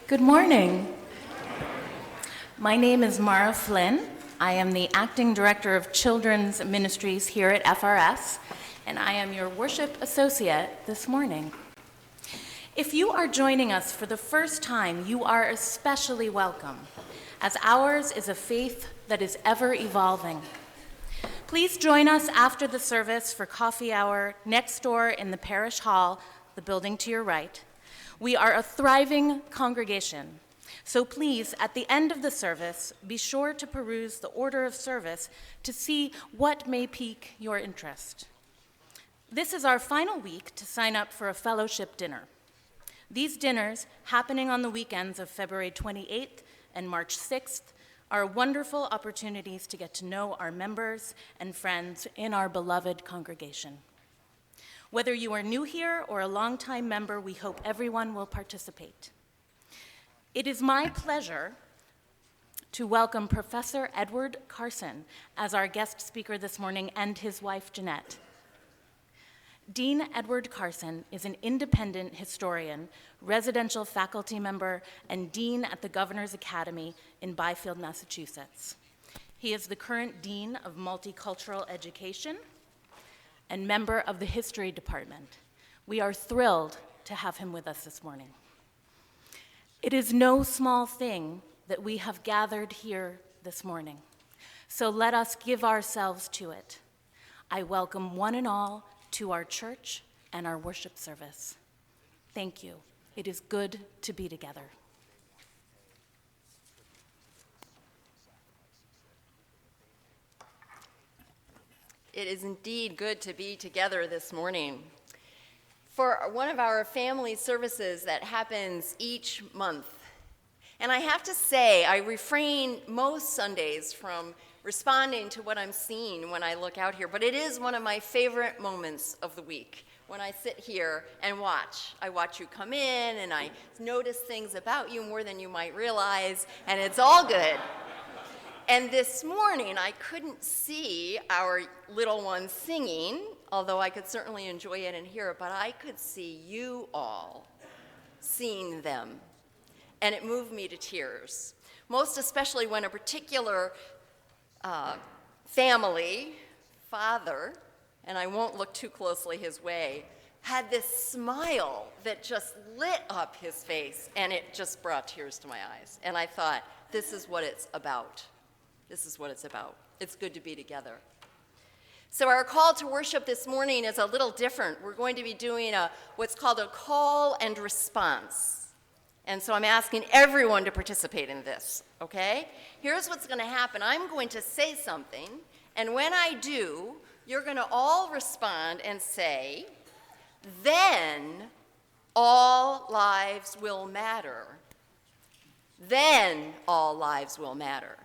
Good morning. My name is Mara Flynn. I am the Acting Director of Children's Ministries here at FRS, and I am your worship associate this morning. If you are joining us for the first time, you are especially welcome, as ours is a faith that is ever evolving. Please join us after the service for coffee hour next door in the parish hall, the building to your right. We are a thriving congregation, so please, at the end of the service, be sure to peruse the order of service to see what may pique your interest. This is our final week to sign up for a fellowship dinner. These dinners, happening on the weekends of February 28th and March 6th, are wonderful opportunities to get to know our members and friends in our beloved congregation. Whether you are new here or a longtime member, we hope everyone will participate. It is my pleasure to welcome Professor Edward Carson as our guest speaker this morning and his wife, Jeanette. Dean Edward Carson is an independent historian, residential faculty member, and dean at the Governor's Academy in Byfield, Massachusetts. He is the current Dean of Multicultural Education and member of the History Department. We are thrilled to have him with us this morning. It is no small thing that we have gathered here this morning, so let us give ourselves to it. I welcome one and all to our church and our worship service. Thank you. It is good to be together. It is indeed good to be together this morning for one of our family services that happens each month. And I have to say, I refrain most Sundays from responding to what I'm seeing when I look out here, but it is one of my favorite moments of the week when I sit here and watch. I watch you come in and I notice things about you more than you might realize, and it's all good. And this morning, I couldn't see our little ones singing, although I could certainly enjoy it and hear it, but I could see you all seeing them. And it moved me to tears, most especially when a particular family, father, and I won't look too closely his way, had this smile that just lit up his face, and it just brought tears to my eyes. And I thought, this is what it's about. This is what it's about. It's good to be together. So our call to worship this morning is a little different. We're going to be doing what's called a call and response. And so I'm asking everyone to participate in this, okay? Here's what's going to happen. I'm going to say something, and when I do, you're going to all respond and say, then all lives will matter. Then all lives will matter.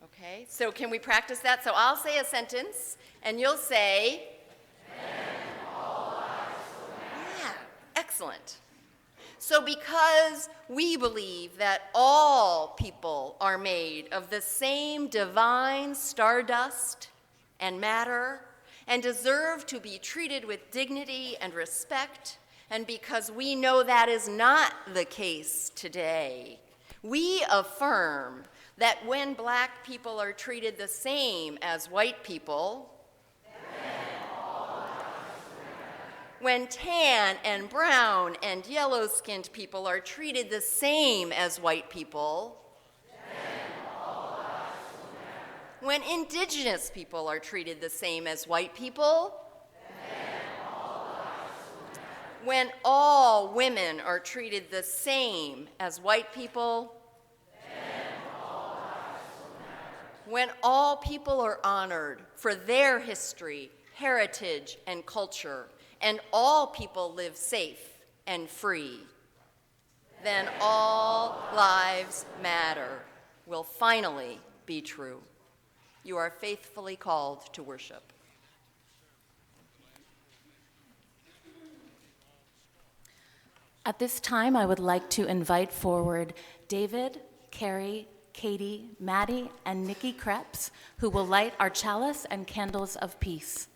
Okay, so can we practice that? So I'll say a sentence, and you'll say, then all lives will matter. Yeah, excellent. So because we believe that all people are made of the same divine stardust and matter and deserve to be treated with dignity and respect, and because we know that is not the case today, we affirm that when black people are treated the same as white people, when tan and brown and yellow-skinned people are treated the same as white people, when indigenous people are treated the same as white people, when all women are treated the same as white people, when all people are honored for their history, heritage, and culture, and all people live safe and free, then all lives matter will finally be true. You are faithfully called to worship. At this time, I would like to invite forward David, Carrie, Katie, Maddie, and Nikki Krebs, who will light our chalice and candles of peace.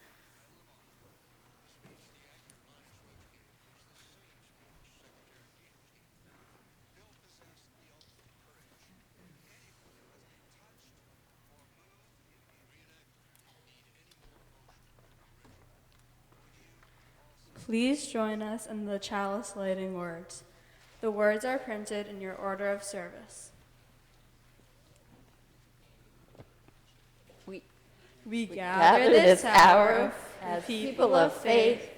Please join us in the chalice lighting words. The words are printed in your order of service. We gather this hour as people of faith,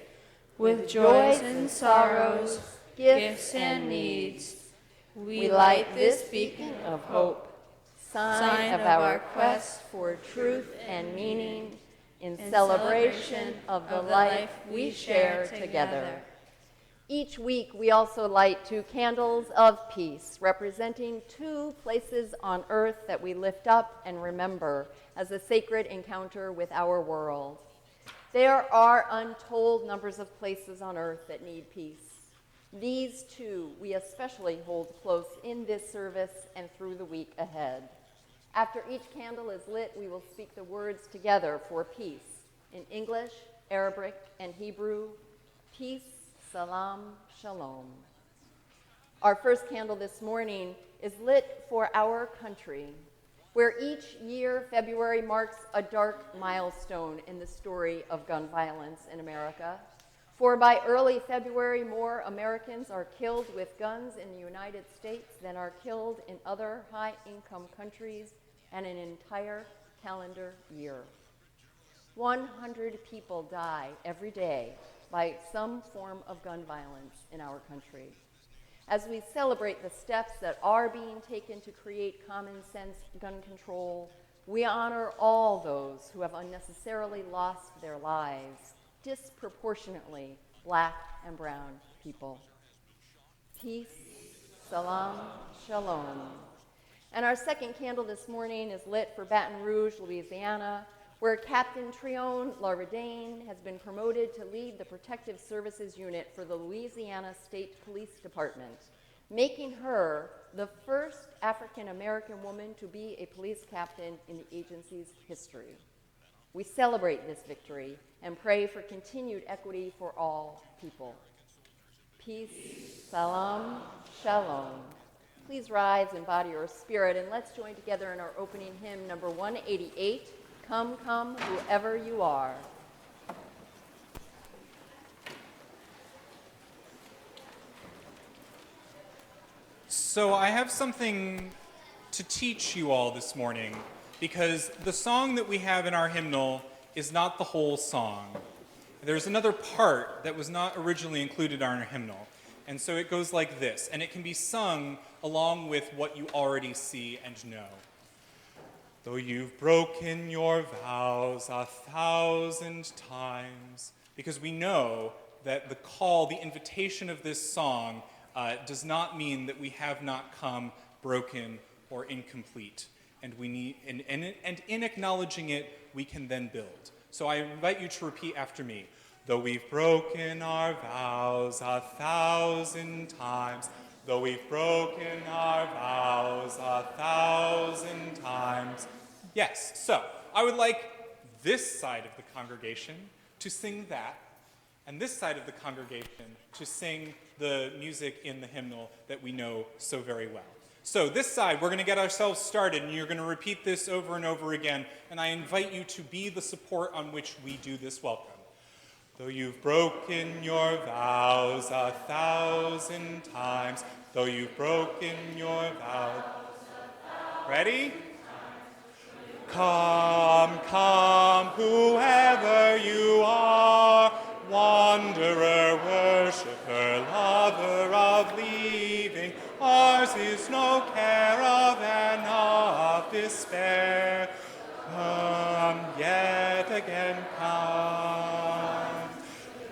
with joys and sorrows, gifts and needs. We light this beacon of hope, sign of our quest for truth and meaning, in celebration of the life we share together. Each week, we also light 2 candles of peace, representing 2 places on earth that we lift up and remember as a sacred encounter with our world. There are untold numbers of places on earth that need peace. These 2 we especially hold close in this service and through the week ahead. After each candle is lit, we will speak the words together for peace in English, Arabic, and Hebrew. Peace, salam, shalom. Our first candle this morning is lit for our country, where each year February marks a dark milestone in the story of gun violence in America. For by early February, more Americans are killed with guns in the United States than are killed in other high-income countries in an entire calendar year. 100 people die every day by some form of gun violence in our country. As we celebrate the steps that are being taken to create common sense gun control, we honor all those who have unnecessarily lost their lives, disproportionately Black and brown people. Peace, salam, shalom. And our second candle this morning is lit for Baton Rouge, Louisiana, where Captain Trionne Lauredain has been promoted to lead the Protective Services Unit for the Louisiana State Police Department, making her the first African-American woman to be a police captain in the agency's history. We celebrate this victory and pray for continued equity for all people. Peace, salam, shalom. Please rise in body or spirit, and let's join together in our opening hymn, number 188, Come, Come, Whoever You Are. So I have something to teach you all this morning, because the song that we have in our hymnal is not the whole song. There's another part that was not originally included in our hymnal. And so it goes like this, and it can be sung along with what you already see and know. Though you've broken your vows 1,000 times, because we know that the call, the invitation of this song does not mean that we have not come broken or incomplete. And we need, and in acknowledging it, we can then build. So I invite you to repeat after me. Though we've broken our vows 1,000 times, though we've broken our vows 1,000 times. Yes, so I would like this side of the congregation to sing that, and this side of the congregation to sing the music in the hymnal that we know so very well. So this side, we're going to get ourselves started, and you're going to repeat this over and over again, and I invite you to be the support on which we do this welcome. Though you've broken your vows 1,000 times, though you've broken your vows. Ready? Come, come, whoever you are, wanderer, worshiper, lover of leaving. Ours is no caravan of despair. Come, yet again come.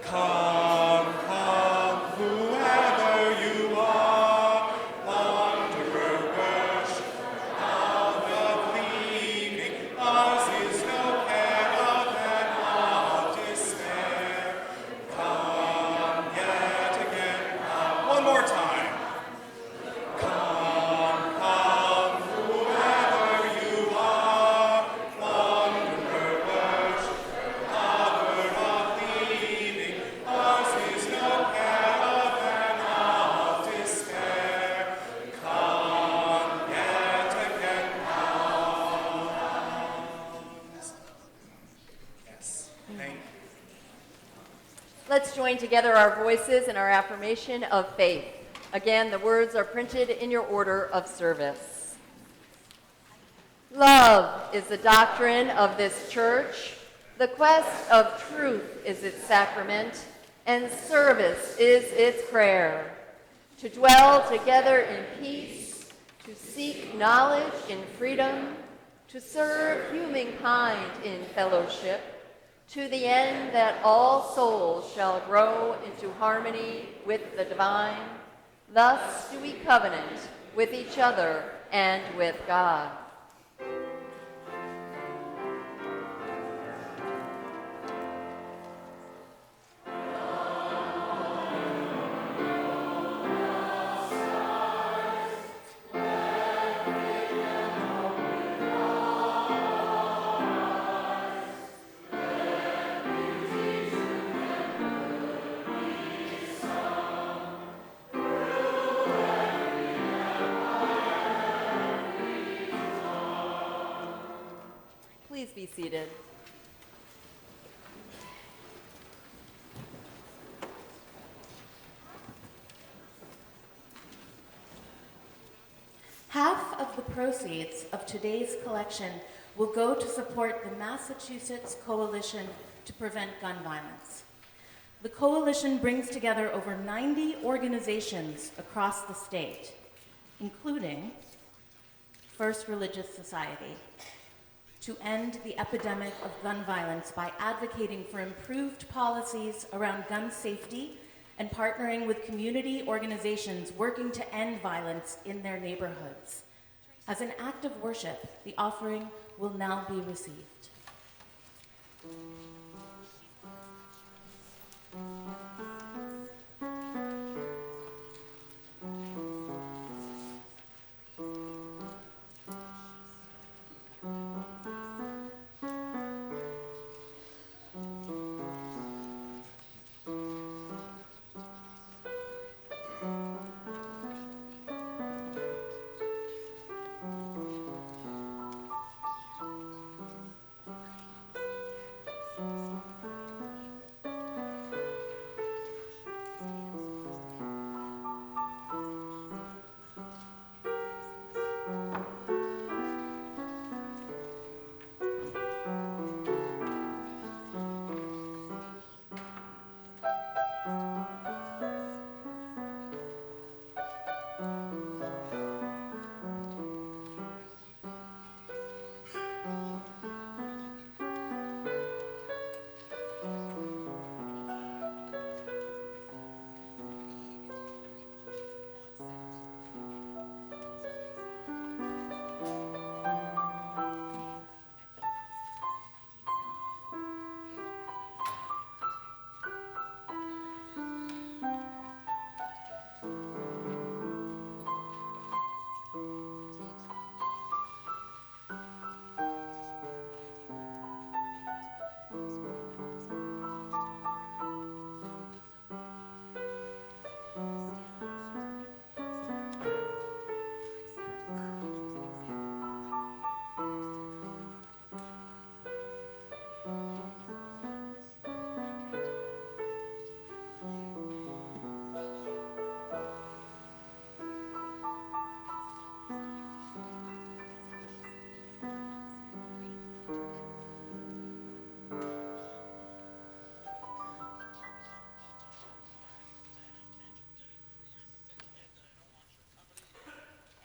Come, come, whoever you are, wanderer, worshiper, lover of leaving. Ours is no caravan of despair. Come, yet again come. One more time. Come, come, whoever you are, wanderer, worshiper, lover of leaving. Ours is no caravan of despair. Come, yet again comes. Yes, thank you. Let's join together our voices in our affirmation of faith. Again, the words are printed in your order of service. Love is the doctrine of this church. The quest of truth is its sacrament, and service is its prayer. To dwell together in peace, to seek knowledge in freedom, to serve humankind in fellowship, to the end that all souls shall grow into harmony with the divine. Thus do we covenant with each other and with God. Please be seated. Half of the proceeds of today's collection will go to support the Massachusetts Coalition to Prevent Gun Violence. The coalition brings together over 90 organizations across the state, including First Religious Society, to end the epidemic of gun violence by advocating for improved policies around gun safety and partnering with community organizations working to end violence in their neighborhoods. As an act of worship, the offering will now be received.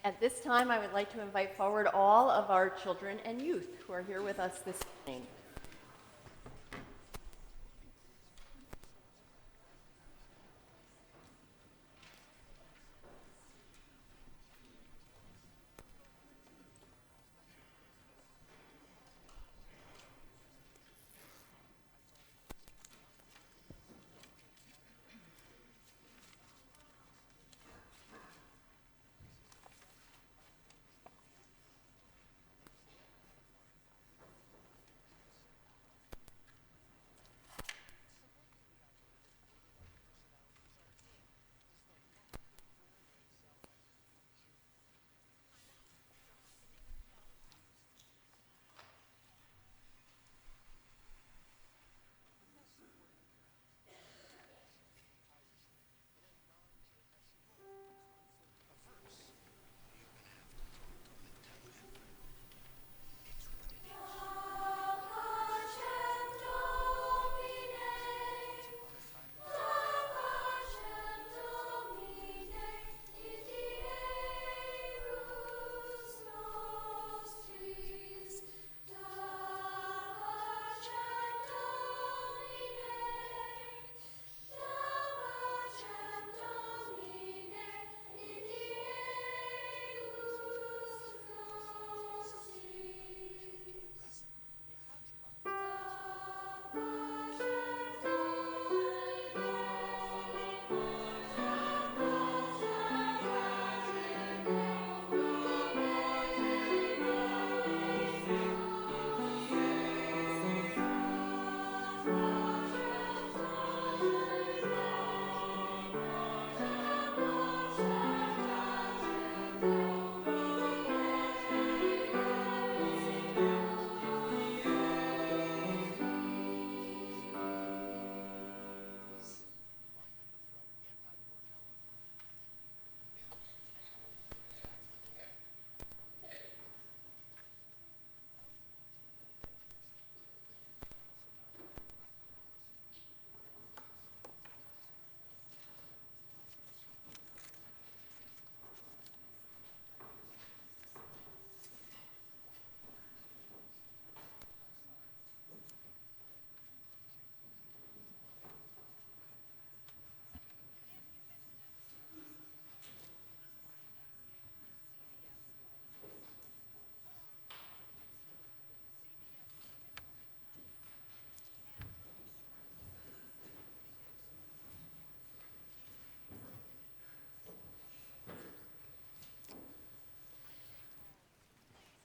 At this time, I would like to invite forward all of our children and youth who are here with us this evening.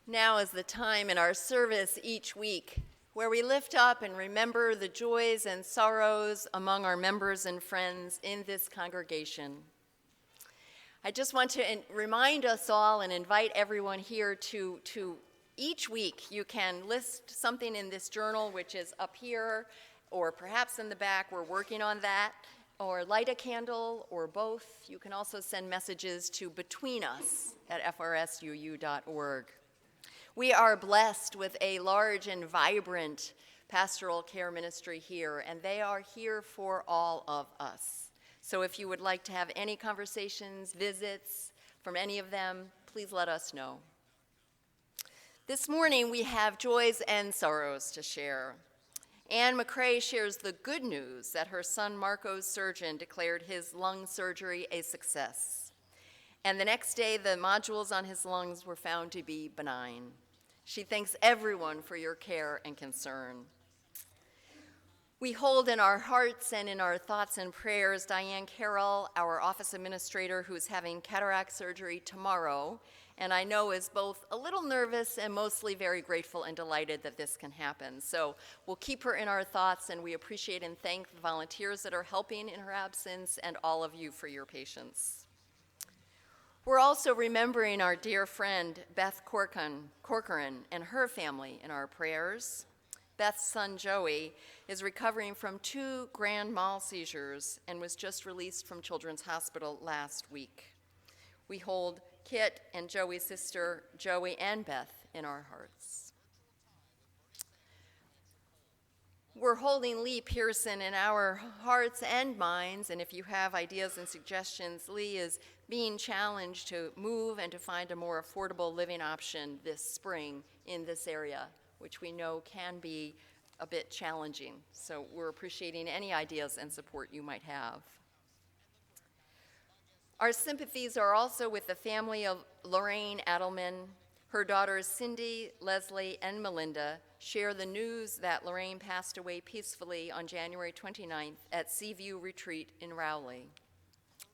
Now is the time in our service each week where we lift up and remember the joys and sorrows among our members and friends in this congregation. I just want to remind us all and invite everyone here to each week you can list something in this journal, which is up here or perhaps in the back. We're working on that. Or light a candle, or both. You can also send messages to betweenus@frsuu.org. We are blessed with a large and vibrant pastoral care ministry here, and they are here for all of us. So if you would like to have any conversations, visits from any of them, please let us know. This morning we have joys and sorrows to share. Anne McCrae shares the good news that her son Marco's surgeon declared his lung surgery a success. And the next day, the nodules on his lungs were found to be benign. She thanks everyone for your care and concern. We hold in our hearts and in our thoughts and prayers Diane Carroll, our office administrator, who's having cataract surgery tomorrow, and I know is both a little nervous and mostly very grateful and delighted that this can happen. So we'll keep her in our thoughts, and we appreciate and thank the volunteers that are helping in her absence and all of you for your patience. We're also remembering our dear friend Beth Corcoran and her family in our prayers. Beth's son Joey is recovering from 2 grand mal seizures and was just released from Children's Hospital last week. We hold Kit and Joey's sister, Joey and Beth, in our hearts. We're holding Lee Pearson in our hearts and minds, and if you have ideas and suggestions, Lee is being challenged to move and to find a more affordable living option this spring in this area, which we know can be a bit challenging. So we're appreciating any ideas and support you might have. Our sympathies are also with the family of Lorraine Adelman. Her daughters Cindy, Leslie, and Melinda share the news that Lorraine passed away peacefully on January 29th at Seaview Retreat in Rowley.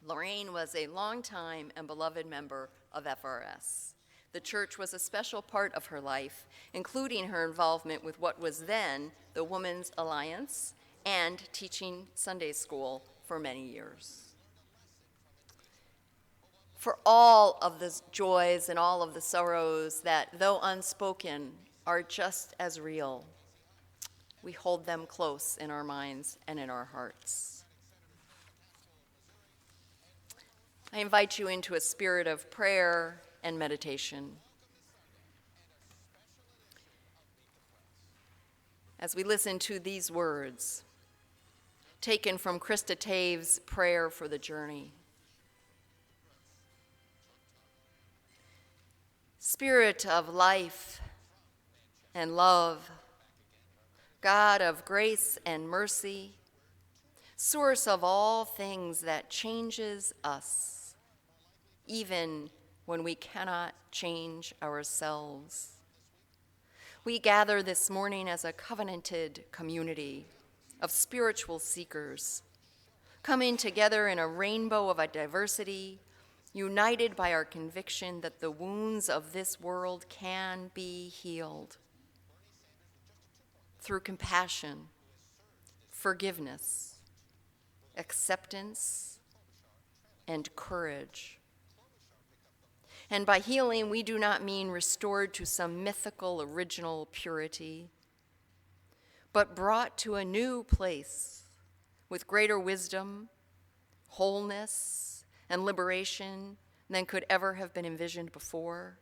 Lorraine was a longtime and beloved member of FRS. The church was a special part of her life, including her involvement with what was then the Women's Alliance and teaching Sunday school for many years. For all of the joys and all of the sorrows that, though unspoken, are just as real, we hold them close in our minds and in our hearts. I invite you into a spirit of prayer and meditation. As we listen to these words, taken from Krista Tave's Prayer for the Journey. Spirit of life and love, God of grace and mercy, source of all things that changes us, even when we cannot change ourselves. We gather this morning as a covenanted community of spiritual seekers, coming together in a rainbow of a diversity, united by our conviction that the wounds of this world can be healed through compassion, forgiveness, acceptance, and courage. And by healing, we do not mean restored to some mythical original purity, but brought to a new place with greater wisdom, wholeness, and liberation than could ever have been envisioned before.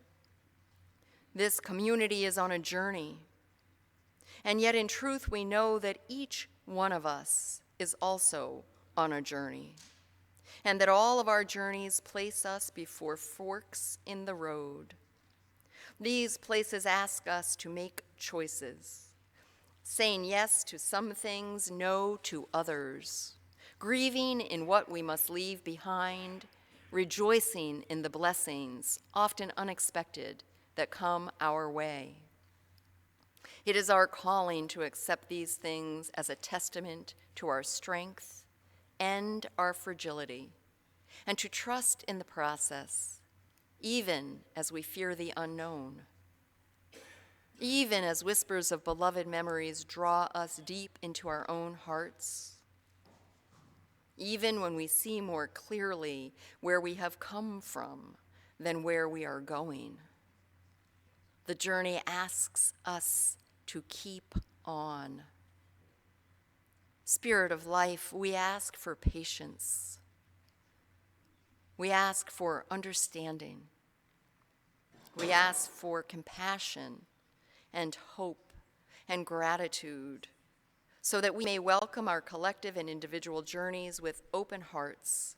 This community is on a journey, and yet in truth we know that each one of us is also on a journey, and that all of our journeys place us before forks in the road. These places ask us to make choices, saying yes to some things, no to others, grieving in what we must leave behind, rejoicing in the blessings, often unexpected, that come our way. It is our calling to accept these things as a testament to our strength and our fragility, and to trust in the process, even as we fear the unknown. even as whispers of beloved memories draw us deep into our own hearts, even when we see more clearly where we have come from than where we are going. The journey asks us to keep on. Spirit of life, we ask for patience. We ask for understanding. We ask for compassion and hope and gratitude so that we may welcome our collective and individual journeys with open hearts,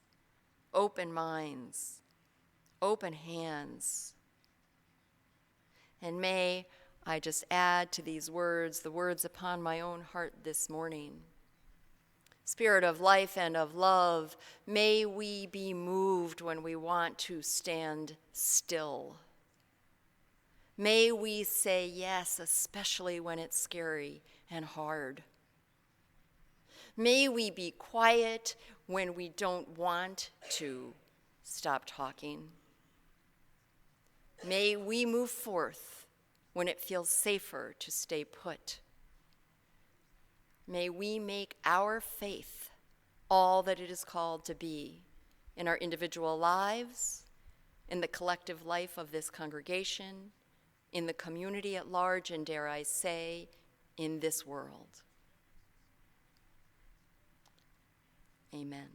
open minds, open hands. And may I just add to these words the words upon my own heart this morning. Spirit of life and of love, may we be moved when we want to stand still. May we say yes, especially when it's scary and hard. May we be quiet when we don't want to stop talking. May we move forth when it feels safer to stay put. May we make our faith all that it is called to be in our individual lives, in the collective life of this congregation, in the community at large, and dare I say, in this world. Amen.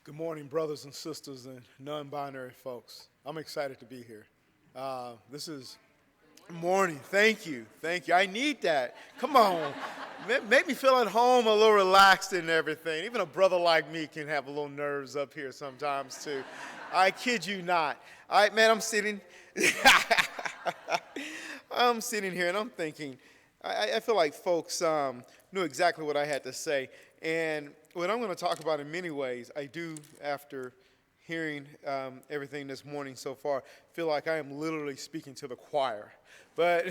Good morning, brothers and sisters and non-binary folks. I'm excited to be here. This is morning. Thank you. I need that. Come on. Make me feel at home, a little relaxed and everything. Even a brother like me can have a little nerves up here sometimes, too. I kid you not. All right, man, I'm sitting. I'm sitting here and I'm thinking, I feel like folks knew exactly what I had to say. And what I'm going to talk about in many ways, I do, after hearing everything this morning so far, feel like I am literally speaking to the choir. But,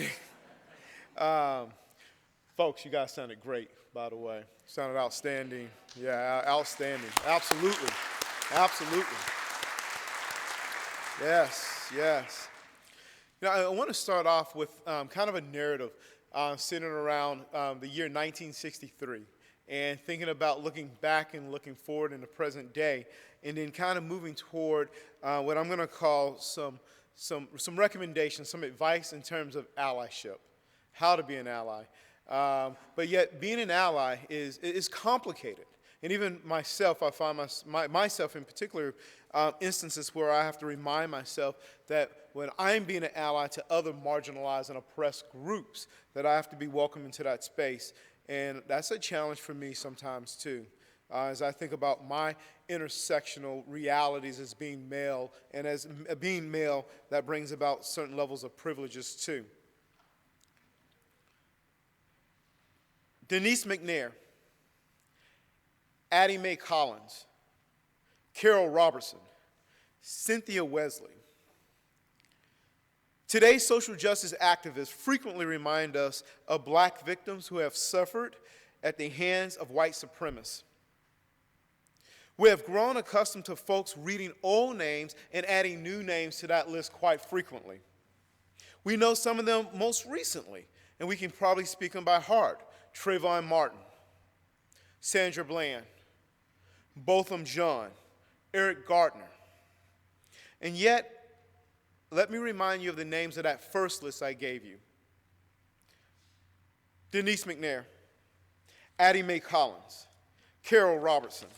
folks, you guys sounded great, by the way. Sounded outstanding. Yeah, outstanding. Absolutely. Yes. You know, I want to start off with kind of a narrative centered around the year 1963. And thinking about looking back and looking forward in the present day, and then kind of moving toward what I'm going to call some recommendations, some advice in terms of allyship, how to be an ally. But yet, being an ally is complicated. And even myself, I find myself in particular instances where I have to remind myself that when I'm being an ally to other marginalized and oppressed groups, that I have to be welcome into that space. And that's a challenge for me sometimes, too, as I think about my intersectional realities as being male, and as being male, that brings about certain levels of privileges, too. Denise McNair, Addie Mae Collins, Carol Robertson, Cynthia Wesley. Today's social justice activists frequently remind us of black victims who have suffered at the hands of white supremacists. We have grown accustomed to folks reading old names and adding new names to that list quite frequently. We know some of them most recently, and we can probably speak them by heart. Trayvon Martin, Sandra Bland, Botham Jean, Eric Gardner. And yet, let me remind you of the names of that first list I gave you. Denise McNair, Addie Mae Collins, Carol Robertson,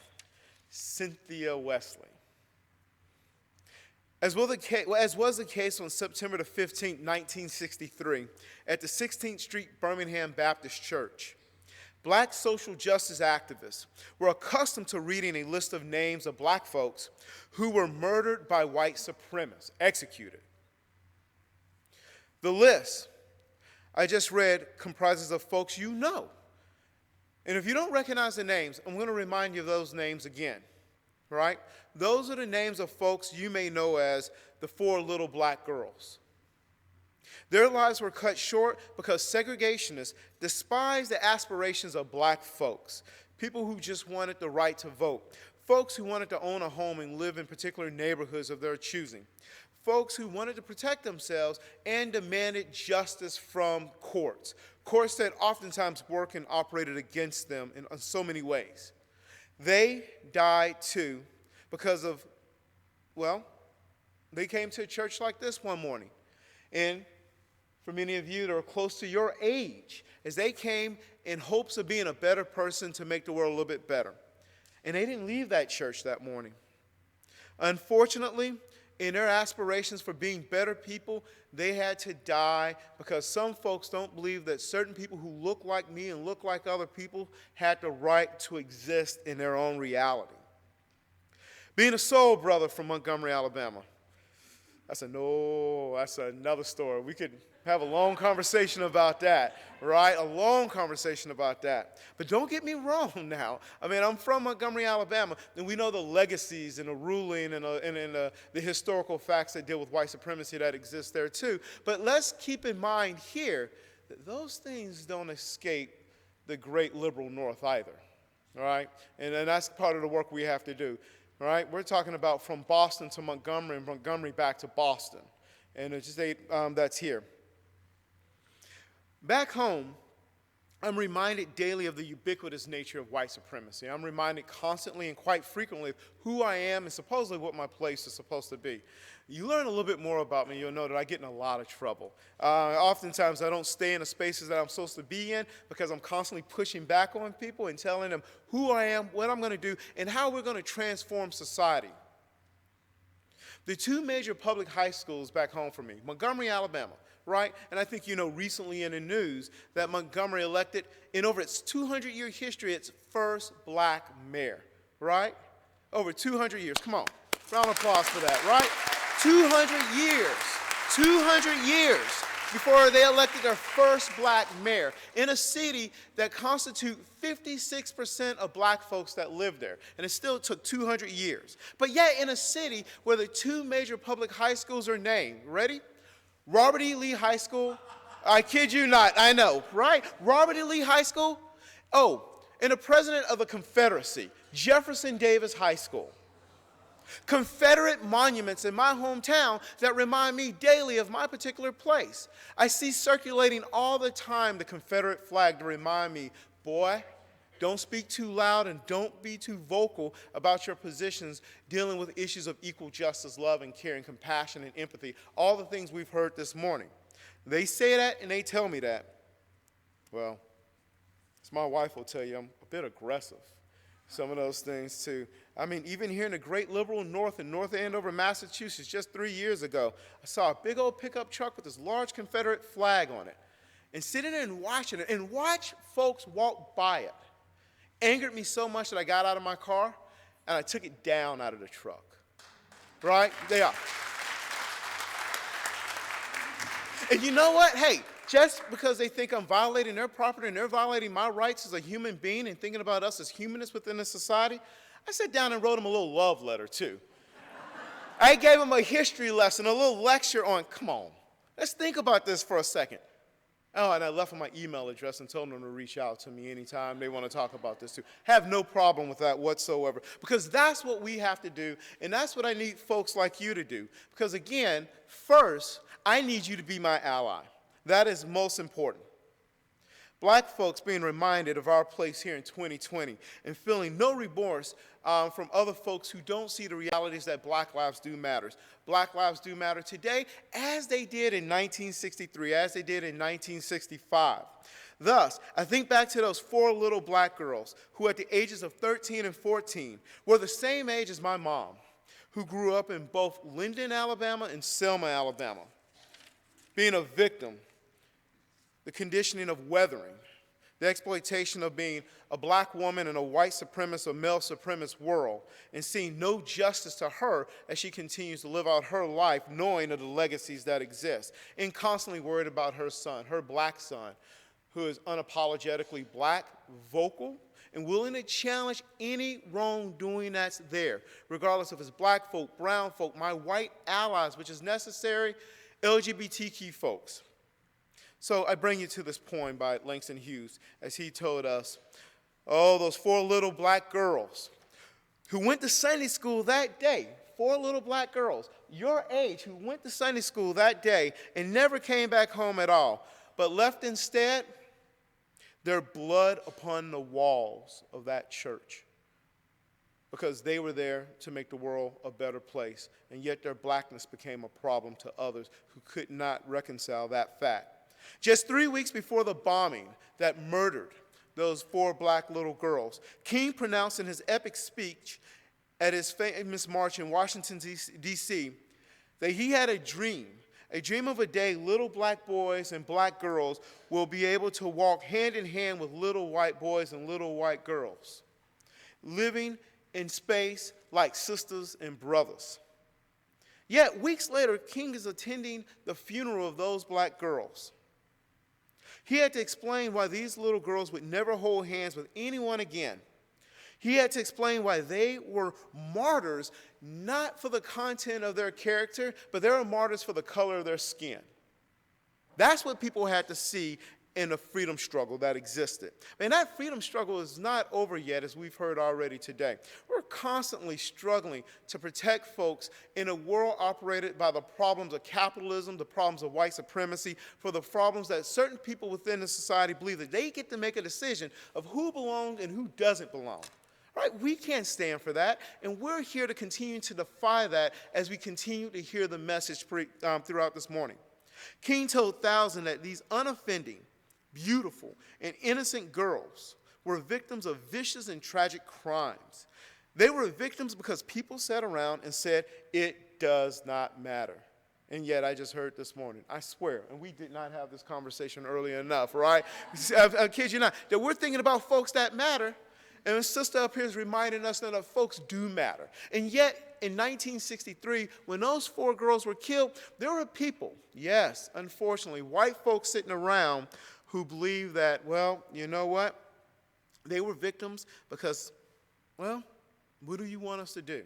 Cynthia Wesley. As was the case on September the 15th, 1963, at the 16th Street Birmingham Baptist Church, black social justice activists were accustomed to reading a list of names of black folks who were murdered by white supremacists, executed. The list I just read comprises of folks you know. And if you don't recognize the names, I'm going to remind you of those names again, right? Those are the names of folks you may know as the 4 little black girls. Their lives were cut short because segregationists despised the aspirations of black folks, people who just wanted the right to vote, folks who wanted to own a home and live in particular neighborhoods of their choosing, folks who wanted to protect themselves and demanded justice from courts that oftentimes worked and operated against them in so many ways. They died too because of, well, they came to a church like this one morning. And for many of you that are close to your age, as they came in hopes of being a better person to make the world a little bit better. And they didn't leave that church that morning. Unfortunately, in their aspirations for being better people, they had to die because some folks don't believe that certain people who look like me and look like other people had the right to exist in their own reality. Being a soul brother from Montgomery, Alabama, that's another story. We could have a long conversation about that, right? A long conversation about that. But don't get me wrong now. I mean, I'm from Montgomery, Alabama, and we know the legacies and the ruling and the historical facts that deal with white supremacy that exist there too. But let's keep in mind here that those things don't escape the great liberal North either, all right? And that's part of the work we have to do. All right, we're talking about from Boston to Montgomery and Montgomery back to Boston. And it's just that's here. Back home, I'm reminded daily of the ubiquitous nature of white supremacy. I'm reminded constantly and quite frequently of who I am and supposedly what my place is supposed to be. You learn a little bit more about me, you'll know that I get in a lot of trouble. Oftentimes I don't stay in the spaces that I'm supposed to be in because I'm constantly pushing back on people and telling them who I am, what I'm going to do, and how we're going to transform society. The two major public high schools back home for me, Montgomery, Alabama, right? And I think you know recently in the news that Montgomery elected, in over its 200-year history, its first black mayor, right? Over 200 years. Come on. Round of applause for that, right? 200 years before they elected their first black mayor in a city that constitutes 56% of black folks that live there. And it still took 200 years. But yet in a city where the two major public high schools are named, ready? Robert E. Lee High School. I kid you not, I know, right? Robert E. Lee High School. Oh, and the president of the Confederacy, Jefferson Davis High School. Confederate monuments in my hometown that remind me daily of my particular place. I see circulating all the time the Confederate flag to remind me, boy, don't speak too loud and don't be too vocal about your positions dealing with issues of equal justice, love and care and compassion and empathy, all the things we've heard this morning. They say that and they tell me that. Well, as my wife will tell you, I'm a bit aggressive. Some of those things too. I mean, even here in the great liberal north in North Andover, Massachusetts, just 3 years ago, I saw a big old pickup truck with this large Confederate flag on it. And sitting there and watching it, and watch folks walk by it, angered me so much that I got out of my car and I took it down out of the truck. Right? They are. And you know what? Hey, just because they think I'm violating their property and they're violating my rights as a human being and thinking about us as humanists within the society, I sat down and wrote them a little love letter too. I gave them a history lesson, a little lecture on, come on, let's think about this for a second. Oh, and I left them my email address and told them to reach out to me anytime they want to talk about this too. Have no problem with that whatsoever, because that's what we have to do, and that's what I need folks like you to do. Because again, first, I need you to be my ally. That is most important. Black folks being reminded of our place here in 2020 and feeling no remorse from other folks who don't see the realities that black lives do matter. Black lives do matter today as they did in 1963, as they did in 1965. Thus, I think back to those 4 little black girls who at the ages of 13 and 14 were the same age as my mom, who grew up in both Linden, Alabama and Selma, Alabama, being a victim, the conditioning of weathering, the exploitation of being a black woman in a white supremacist or male supremacist world, and seeing no justice to her as she continues to live out her life knowing of the legacies that exist, and constantly worried about her son, her black son, who is unapologetically black, vocal, and willing to challenge any wrongdoing that's there, regardless if it's black folk, brown folk, my white allies, which is necessary, LGBTQ folks. So I bring you to this poem by Langston Hughes, as he told us, oh, those 4 little black girls who went to Sunday school that day, 4 little black girls, your age, who went to Sunday school that day and never came back home at all, but left instead their blood upon the walls of that church, because they were there to make the world a better place, and yet their blackness became a problem to others who could not reconcile that fact. Just 3 weeks before the bombing that murdered those 4 black little girls, King pronounced in his epic speech at his famous march in Washington, D.C., that he had a dream of a day little black boys and black girls will be able to walk hand in hand with little white boys and little white girls, living in space like sisters and brothers. Yet, weeks later, King is attending the funeral of those black girls. He had to explain why these little girls would never hold hands with anyone again. He had to explain why they were martyrs, not for the content of their character, but they were martyrs for the color of their skin. That's what people had to see in the freedom struggle that existed. And that freedom struggle is not over yet, as we've heard already today. We're constantly struggling to protect folks in a world operated by the problems of capitalism, the problems of white supremacy, for the problems that certain people within the society believe that they get to make a decision of who belongs and who doesn't belong. Right? We can't stand for that, and we're here to continue to defy that as we continue to hear the message throughout this morning. King told thousands that these unoffending, beautiful, and innocent girls were victims of vicious and tragic crimes. They were victims because people sat around and said, it does not matter. And yet, I just heard this morning, I swear, and we did not have this conversation early enough, right? I kid you not, that we're thinking about folks that matter. And the sister up here is reminding us that folks do matter. And yet, in 1963, when those 4 girls were killed, there were people, yes, unfortunately, white folks sitting around who believed that, well, you know what? They were victims because, well, what do you want us to do?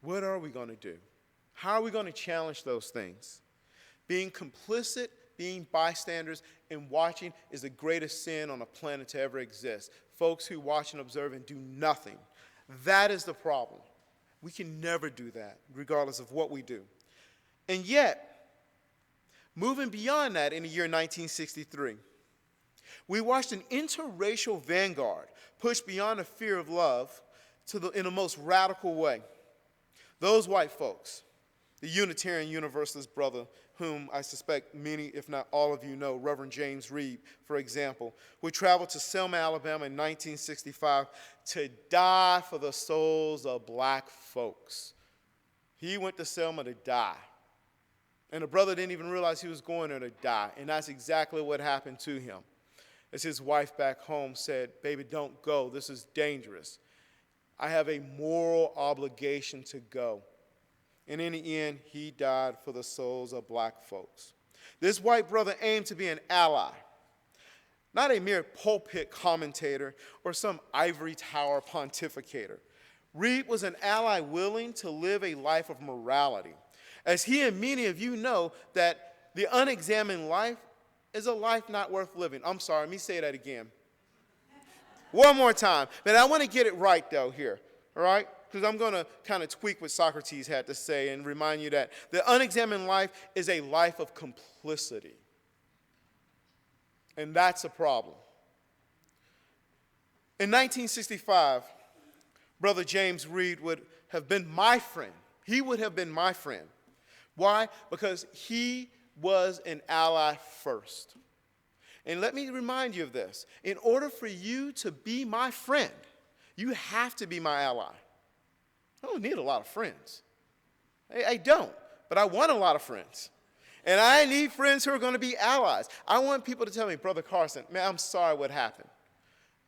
What are we going to do? How are we going to challenge those things? Being complicit, being bystanders, and watching is the greatest sin on the planet to ever exist. Folks who watch and observe and do nothing. That is the problem. We can never do that, regardless of what we do. And yet, moving beyond that in the year 1963, we watched an interracial vanguard push beyond the fear of love in the most radical way. Those white folks, the Unitarian Universalist brother, whom I suspect many, if not all of you know, Reverend James Reed, for example, who traveled to Selma, Alabama in 1965 to die for the souls of black folks. He went to Selma to die. And the brother didn't even realize he was going there to die. And that's exactly what happened to him. As his wife back home said, baby, don't go. This is dangerous. I have a moral obligation to go. And in the end, he died for the souls of black folks. This white brother aimed to be an ally, not a mere pulpit commentator or some ivory tower pontificator. Reed was an ally willing to live a life of morality, as he and many of you know that the unexamined life is a life not worth living. I'm sorry, let me say that again. One more time. But I want to get it right, though, here, all right? Because I'm going to kind of tweak what Socrates had to say and remind you that the unexamined life is a life of complicity. And that's a problem. In 1965, Brother James Reed would have been my friend. He would have been my friend. Why? Because he was an ally first. And let me remind you of this. In order for you to be my friend, you have to be my ally. I don't need a lot of friends. I don't, but I want a lot of friends. And I need friends who are going to be allies. I want people to tell me, Brother Carson, man, I'm sorry what happened.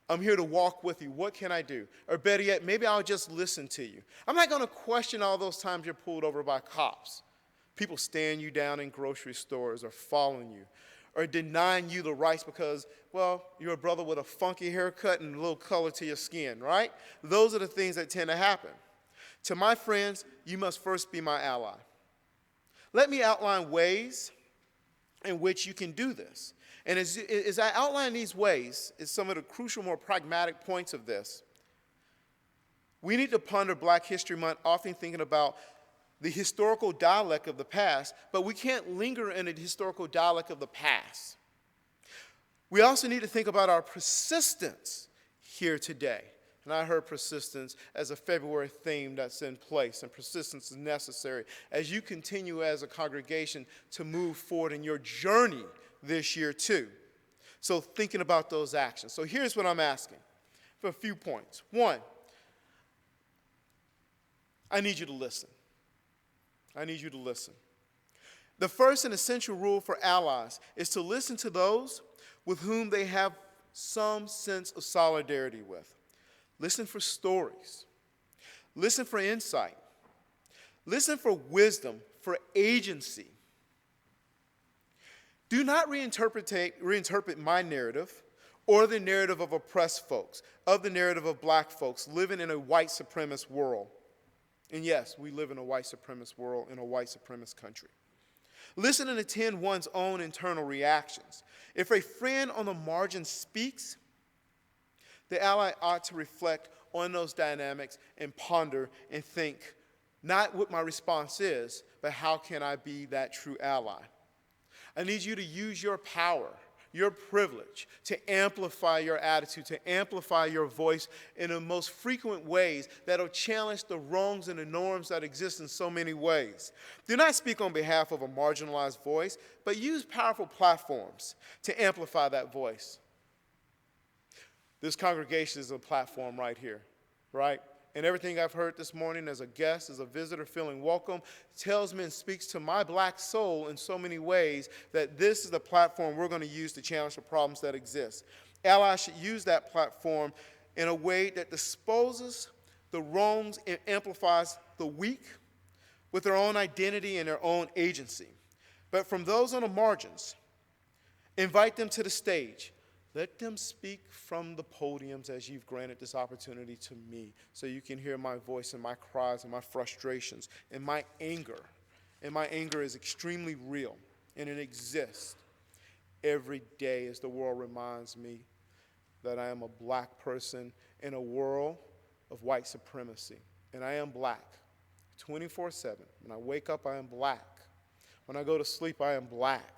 I'm here to walk with you. What can I do? Or better yet, maybe I'll just listen to you. I'm not going to question all those times you're pulled over by cops. People staring you down in grocery stores or following you or denying you the rights because, well, you're a brother with a funky haircut and a little color to your skin, right? Those are the things that tend to happen. To my friends, you must first be my ally. Let me outline ways in which you can do this. And as I outline these ways, is some of the crucial, more pragmatic points of this. We need to ponder Black History Month, often thinking about the historical dialect of the past, but we can't linger in the historical dialect of the past. We also need to think about our persistence here today. And I heard persistence as a February theme that's in place, and persistence is necessary as you continue as a congregation to move forward in your journey this year too. So thinking about those actions. So here's what I'm asking for a few points. One, I need you to listen. I need you to listen. The first and essential rule for allies is to listen to those with whom they have some sense of solidarity with. Listen for stories. Listen for insight. Listen for wisdom, for agency. Do not reinterpret my narrative or the narrative of oppressed folks, of the narrative of black folks living in a white supremacist world. And yes, we live in a white supremacist world, in a white supremacist country. Listen and attend one's own internal reactions. If a friend on the margin speaks, the ally ought to reflect on those dynamics and ponder and think, not what my response is, but how can I be that true ally? I need you to use your power, your privilege, to amplify your attitude, to amplify your voice in the most frequent ways that will challenge the wrongs and the norms that exist in so many ways. Do not speak on behalf of a marginalized voice, but use powerful platforms to amplify that voice. This congregation is a platform right here, right? And everything I've heard this morning as a guest, as a visitor, feeling welcome, tells me and speaks to my black soul in so many ways that this is the platform we're going to use to challenge the problems that exist. Allies should use that platform in a way that disposes the wrongs and amplifies the weak with their own identity and their own agency. But from those on the margins, invite them to the stage. Let them speak from the podiums as you've granted this opportunity to me, so you can hear my voice and my cries and my frustrations and my anger. And my anger is extremely real, and it exists every day as the world reminds me that I am a black person in a world of white supremacy. And I am black 24/7. When I wake up, I am black. When I go to sleep, I am black.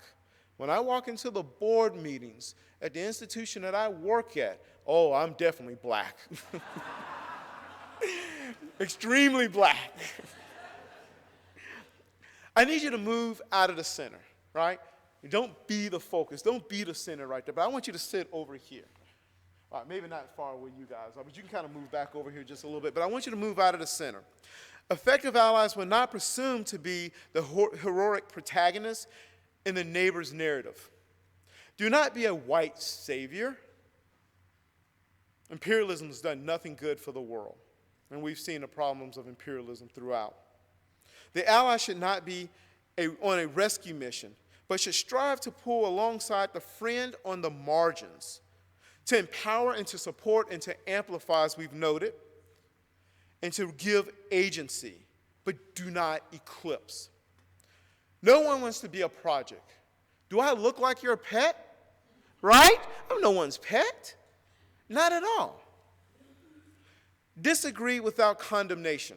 When I walk into the board meetings at the institution that I work at, oh, I'm definitely black. Extremely black. I need you to move out of the center, right? Don't be the focus. Don't be the center right there. But I want you to sit over here. All right, maybe not far where you guys are, but you can kind of move back over here just a little bit. But I want you to move out of the center. Effective allies will not presume to be the heroic protagonist in the neighbor's narrative. Do not be a white savior. Imperialism has done nothing good for the world, and we've seen the problems of imperialism throughout. The ally should not be on a rescue mission, but should strive to pull alongside the friend on the margins, to empower and to support and to amplify, as we've noted, and to give agency, but do not eclipse. No one wants to be a project. Do I look like your pet? Right? I'm no one's pet. Not at all. Disagree without condemnation.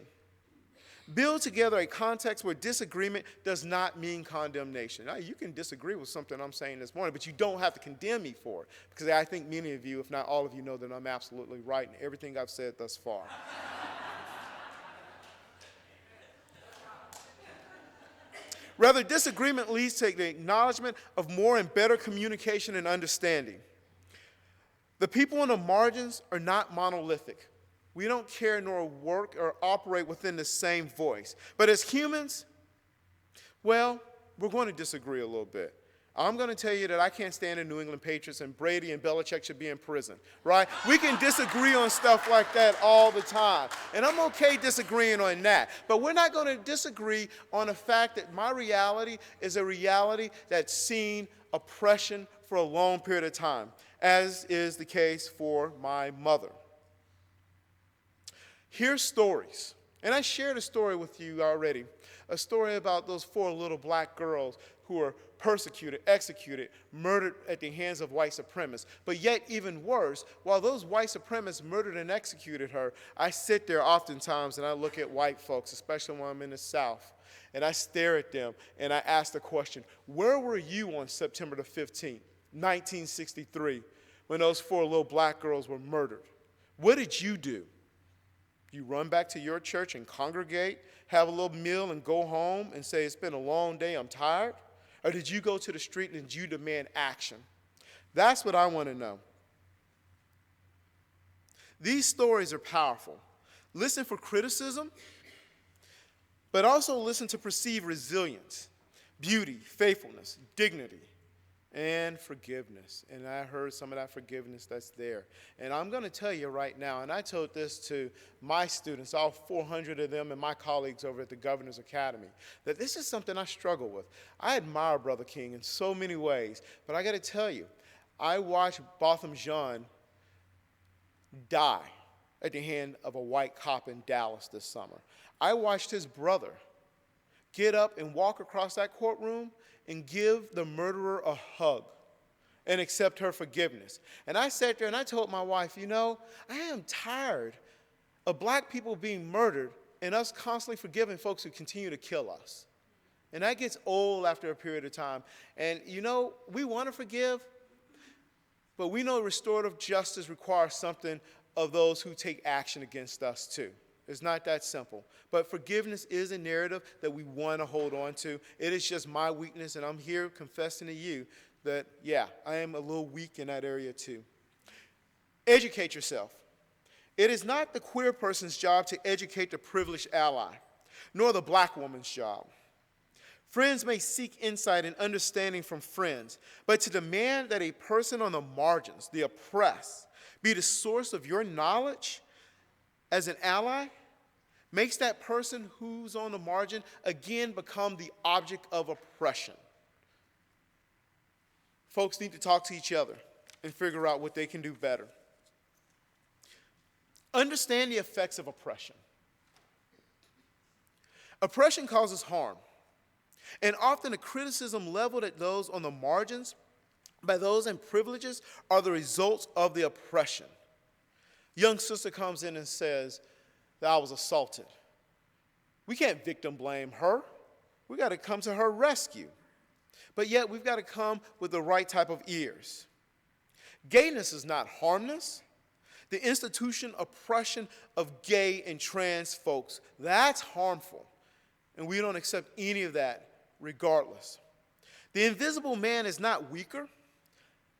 Build together a context where disagreement does not mean condemnation. Now, you can disagree with something I'm saying this morning, but you don't have to condemn me for it, because I think many of you, if not all of you, know that I'm absolutely right in everything I've said thus far. Rather, disagreement leads to the acknowledgement of more and better communication and understanding. The people on the margins are not monolithic. We don't care nor work or operate within the same voice. But as humans, well, we're going to disagree a little bit. I'm going to tell you that I can't stand the New England Patriots and Brady and Belichick should be in prison, right? We can disagree on stuff like that all the time. And I'm okay disagreeing on that. But we're not going to disagree on the fact that my reality is a reality that's seen oppression for a long period of time, as is the case for my mother. Here's stories. And I shared a story with you already, a story about those 4 little black girls who were persecuted, executed, murdered at the hands of white supremacists. But yet, even worse, while those white supremacists murdered and executed her, I sit there oftentimes and I look at white folks, especially when I'm in the South, and I stare at them and I ask the question, where were you on September the 15th, 1963, when those 4 little black girls were murdered? What did you do? You run back to your church and congregate, have a little meal and go home and say, it's been a long day, I'm tired? Or did you go to the street and did you demand action? That's what I want to know. These stories are powerful. Listen for criticism, but also listen to perceive resilience, beauty, faithfulness, dignity, and forgiveness. And I heard some of that forgiveness that's there. And I'm going to tell you right now, and I told this to my students, all 400 of them and my colleagues over at the Governor's Academy, that this is something I struggle with. I admire Brother King in so many ways, but I got to tell you, I watched Botham Jean die at the hand of a white cop in Dallas this summer. I watched his brother get up and walk across that courtroom and give the murderer a hug and accept her forgiveness. And I sat there and I told my wife, you know, I am tired of black people being murdered and us constantly forgiving folks who continue to kill us. And that gets old after a period of time. And you know, we want to forgive, but we know restorative justice requires something of those who take action against us too. It's not that simple. But forgiveness is a narrative that we want to hold on to. It is just my weakness, and I'm here confessing to you that, yeah, I am a little weak in that area too. Educate yourself. It is not the queer person's job to educate the privileged ally, nor the black woman's job. Friends may seek insight and understanding from friends, but to demand that a person on the margins, the oppressed, be the source of your knowledge as an ally makes that person who's on the margin again become the object of oppression. Folks need to talk to each other and figure out what they can do better. Understand the effects of oppression. Oppression causes harm, and often the criticism leveled at those on the margins by those in privileges are the results of the oppression. Young sister comes in and says that I was assaulted. We can't victim blame her. We got to come to her rescue. But yet we've got to come with the right type of ears. Gayness is not harmless. The institution oppression of gay and trans folks, that's harmful. And we don't accept any of that regardless. The invisible man is not weaker,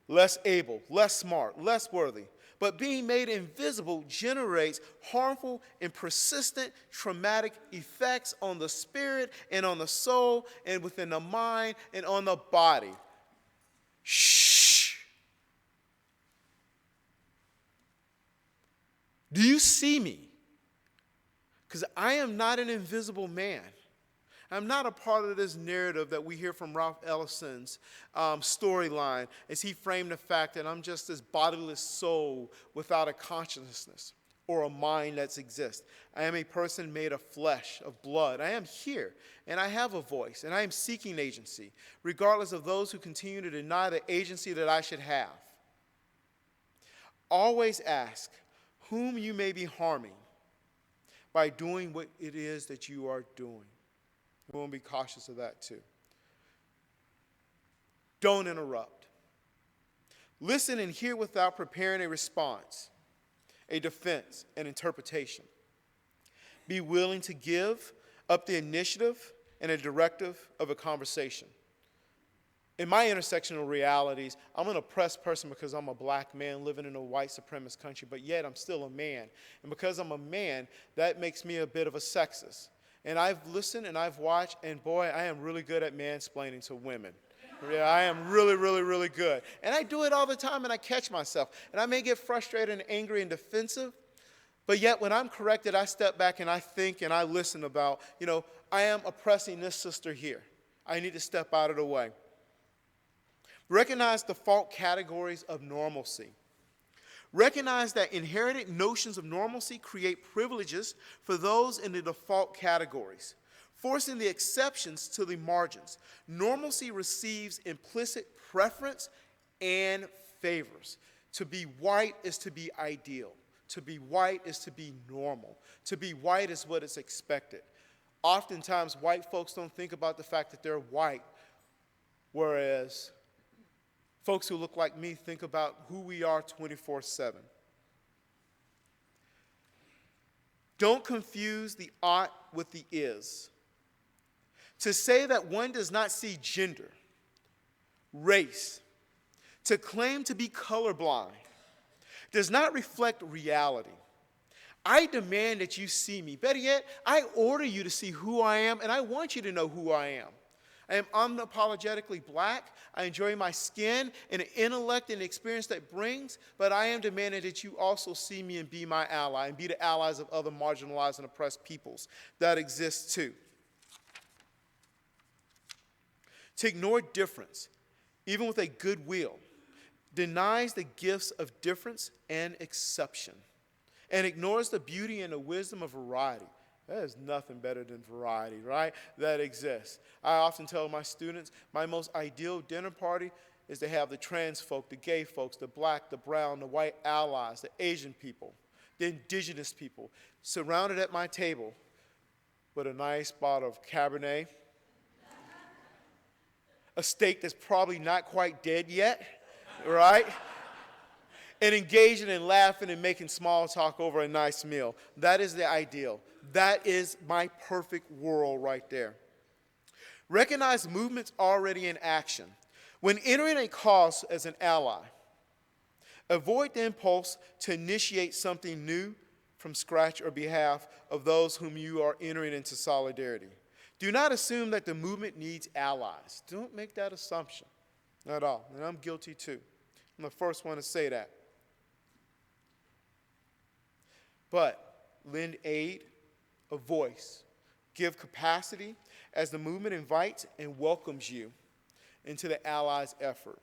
less able, less smart, less worthy. But being made invisible generates harmful and persistent traumatic effects on the spirit and on the soul and within the mind and on the body. Shh. Do you see me? Because I am not an invisible man. I'm not a part of this narrative that we hear from Ralph Ellison's storyline as he framed the fact that I'm just this bodiless soul without a consciousness or a mind that exists. I am a person made of flesh, of blood. I am here, and I have a voice, and I am seeking agency, regardless of those who continue to deny the agency that I should have. Always ask whom you may be harming by doing what it is that you are doing. We want to be cautious of that too. Don't interrupt. Listen and hear without preparing a response, a defense, an interpretation. Be willing to give up the initiative and a directive of a conversation. In my intersectional realities, I'm an oppressed person because I'm a black man living in a white supremacist country, but yet I'm still a man. And because I'm a man, that makes me a bit of a sexist. And I've listened and I've watched, and boy, I am really good at mansplaining to women. Yeah, I am really, really, really good. And I do it all the time, and I catch myself. And I may get frustrated and angry and defensive, but yet when I'm corrected, I step back and I think and I listen about, I am oppressing this sister here. I need to step out of the way. Recognize the fault categories of normalcy. Recognize that inherited notions of normalcy create privileges for those in the default categories, forcing the exceptions to the margins. Normalcy receives implicit preference and favors. To be white is to be ideal. To be white is to be normal. To be white is what is expected. Oftentimes, white folks don't think about the fact that they're white, whereas folks who look like me think about who we are 24/7. Don't confuse the ought with the is. To say that one does not see gender, race, to claim to be colorblind, does not reflect reality. I demand that you see me. Better yet, I order you to see who I am, and I want you to know who I am. I am unapologetically black. I enjoy my skin and the intellect and the experience that brings, but I am demanding that you also see me and be my ally and be the allies of other marginalized and oppressed peoples that exist too. To ignore difference, even with a good will, denies the gifts of difference and exception, and ignores the beauty and the wisdom of variety. There's nothing better than variety, right? That exists. I often tell my students my most ideal dinner party is to have the trans folk, the gay folks, the black, the brown, the white allies, the Asian people, the indigenous people, surrounded at my table with a nice bottle of Cabernet, a steak that's probably not quite dead yet, right? And engaging and laughing and making small talk over a nice meal. That is the ideal. That is my perfect world right there. Recognize movements already in action. When entering a cause as an ally, avoid the impulse to initiate something new from scratch or behalf of those whom you are entering into solidarity. Do not assume that the movement needs allies. Don't make that assumption at all. And I'm guilty too. I'm the first one to say that. But lend aid, a voice, give capacity as the movement invites and welcomes you into the allies' effort.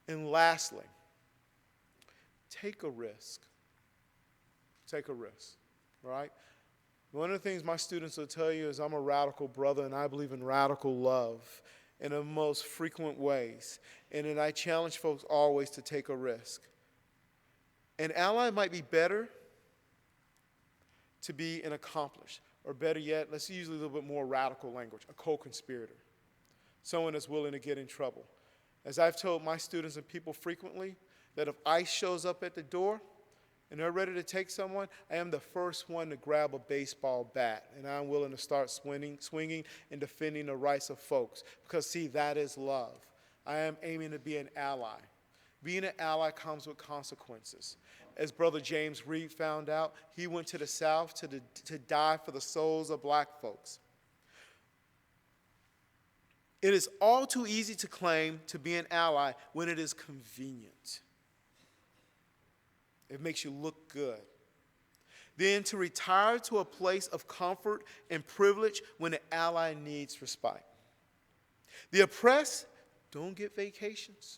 And lastly, take a risk. Take a risk, right? One of the things my students will tell you is I'm a radical brother and I believe in radical love in the most frequent ways. And then I challenge folks always to take a risk. An ally might be better to be an accomplice, or better yet, let's use a little bit more radical language, a co-conspirator, someone that's willing to get in trouble. As I've told my students and people frequently, that if ICE shows up at the door and they're ready to take someone, I am the first one to grab a baseball bat, and I'm willing to start swinging and defending the rights of folks, because see, that is love. I am aiming to be an ally. Being an ally comes with consequences. As Brother James Reed found out, he went to the South to die for the souls of black folks. It is all too easy to claim to be an ally when it is convenient. It makes you look good. Then to retire to a place of comfort and privilege when the ally needs respite. The oppressed don't get vacations.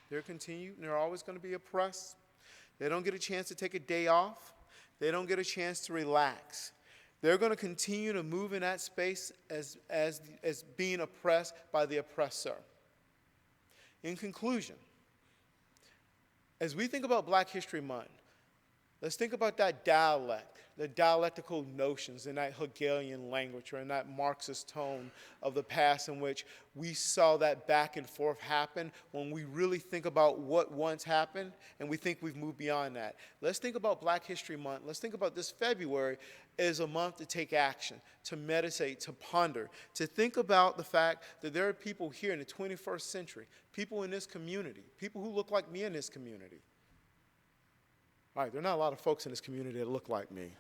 They're continued, and they're always going to be oppressed. They don't get a chance to take a day off. They don't get a chance to relax. They're going to continue to move in that space as being oppressed by the oppressor. In conclusion, as we think about Black History Month, let's think about that dialect, the dialectical notions in that Hegelian language or in that Marxist tone of the past in which we saw that back and forth happen when we really think about what once happened and we think we've moved beyond that. Let's think about Black History Month. Let's think about this February as a month to take action, to meditate, to ponder, to think about the fact that there are people here in the 21st century, people in this community, people who look like me in this community. All right, there are not a lot of folks in this community that look like me.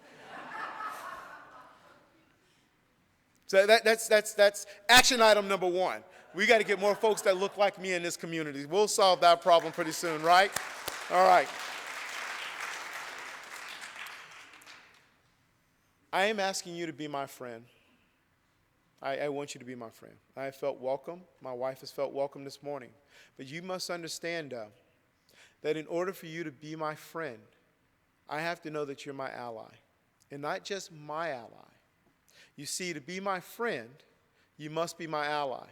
So that's action item number one. We got to get more folks that look like me in this community. We'll solve that problem pretty soon, right? All right. I am asking you to be my friend. I want you to be my friend. I have felt welcome. My wife has felt welcome this morning. But you must understand, that in order for you to be my friend, I have to know that you're my ally, and not just my ally. You see, to be my friend, you must be my ally.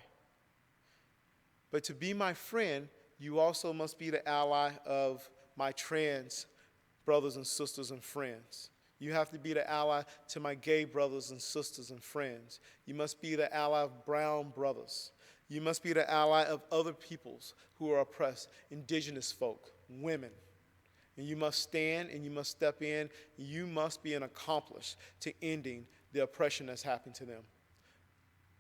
But to be my friend, you also must be the ally of my trans brothers and sisters and friends. You have to be the ally to my gay brothers and sisters and friends. You must be the ally of brown brothers. You must be the ally of other peoples who are oppressed, indigenous folk, women. And you must stand and you must step in. You must be an accomplice to ending the oppression that's happened to them.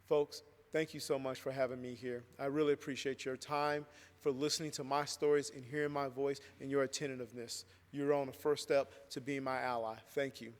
Folks, thank you so much for having me here. I really appreciate your time, for listening to my stories and hearing my voice and your attentiveness. You're on the first step to being my ally. Thank you.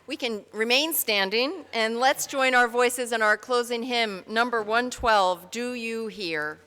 We we can remain standing, and let's join our voices in our closing hymn, number 112, Do You Hear?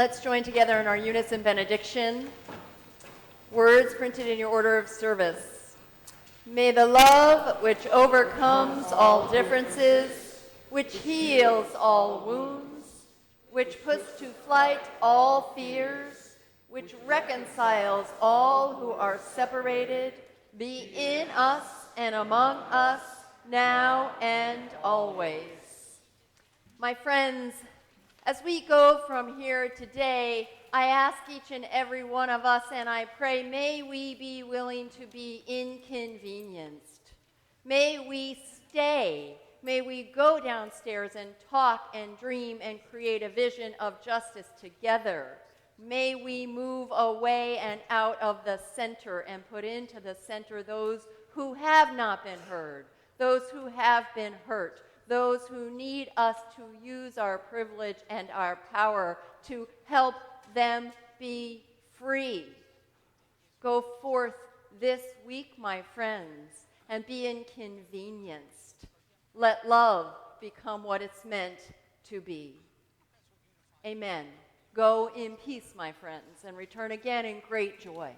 Let's join together in our unison benediction. Words printed in your order of service. May the love which overcomes all differences, which heals all wounds, which puts to flight all fears, which reconciles all who are separated, be in us and among us, now and always. My friends, as we go from here today, I ask each and every one of us, and I pray, may we be willing to be inconvenienced. May we stay. May we go downstairs and talk and dream and create a vision of justice together. May we move away and out of the center and put into the center those who have not been heard, those who have been hurt, those who need us to use our privilege and our power to help them be free. Go forth this week, my friends, and be inconvenienced. Let love become what it's meant to be. Amen. Go in peace, my friends, and return again in great joy.